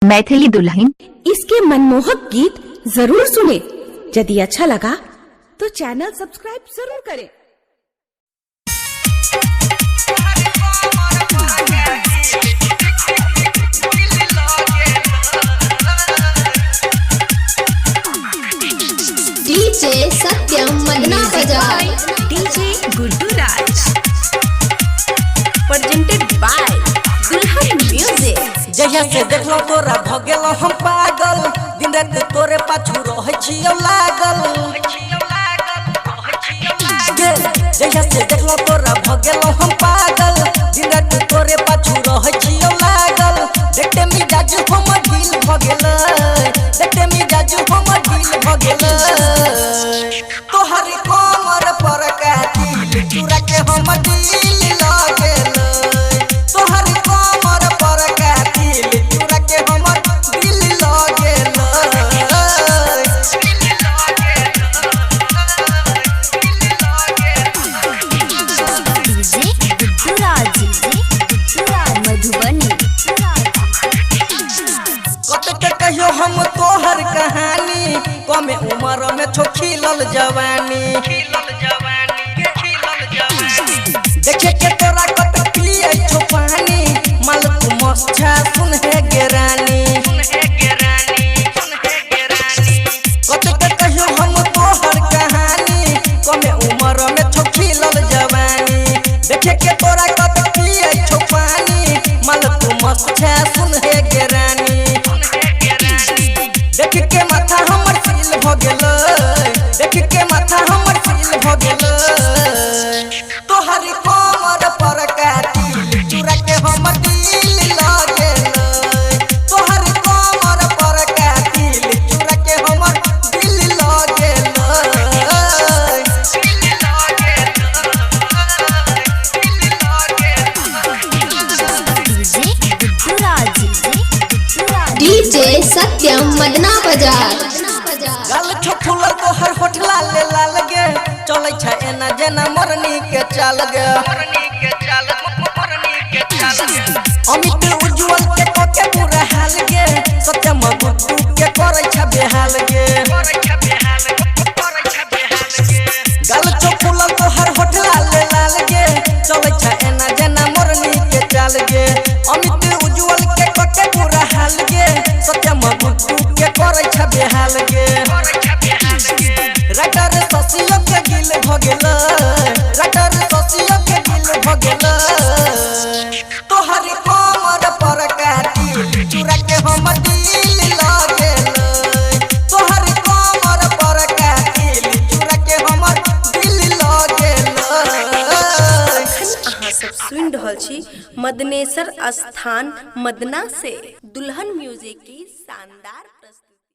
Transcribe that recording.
मैथिली दुल्हन इसके मनमोहक गीत जरूर सुने। यदि अच्छा लगा तो चैनल सब्सक्राइब जरूर करें। डीजे सत्यम मदना बजाए DJ Guddu Raj presented by Dulhan music. जहिया से देखलो तोरा भगेल हम पागल, दिन रात तोरे पाछू रह छियो लागल। जहिया से देखलो तोरा भगेल हम पागल, दिन रात तोरे पाछू रह छियो लागल। देखते मिजाज हम ढील भगेल, देखते मिजाज हम ढील भगेल। तोहरी कमर पर कातिल चुरा के हम दिल लागेल। तोहरी कमर पर कातिल चुरा के हम दिल लागेल। डीजे गुड्डू राज मधुबनी। कत कहियो हम तोहर कहानी, कमे उम्र में छो खिलल जवानी। देखे के तोरा कत पिए छो पानी, माल तू मस्छा सुन है गेरानी। कत कहियो हम तोहर कहानी, कमे उम्र में छो खिलल जवानी। देखे के तोरा कत पिए छो पानी, माल तू मस्छा सुन है गेरानी। देख के माथा हमर सिल भ गेल, देख के माथा हमर सिल भ गेल। तोहरी कमर पर कातिल चुरा के हमर दिल लागेल। तोहरी कमर पर कातिल चुरा के हमर दिल लागेल। डीजे गुड्डू राज डीजे सत्यम मदना बजाए। गाल छफुल तोहर होठला ले लाल गे, चलै छै एना जेना मरनी के चाल गे। अमित उज्जवल के कोके पूरा हाल गे, सत्यम गुड्डू के करै छै बेहाल गे। गाल छफुल तोहर होठला ले लाल गे, चलै छै एना जेना मरनी के चाल गे। अमित उज्जवल के कोके पूरा हाल गे, सत्यम गुड्डू के करै छै बेहाल गे। राइटर ससियो के गिल भ गेल, राइटर ससियो के गिल भ गेल। तोहरी कमर पर कातिल चुरा के हम दिल लागेल। तोहरी कमर पर कातिल चुरा के हमर दिल लागेल। अहाँ सब सुन रहल छी मदनेश्वर स्थान मदना से दुल्हन म्यूजिक की शानदार प्रस्तुति।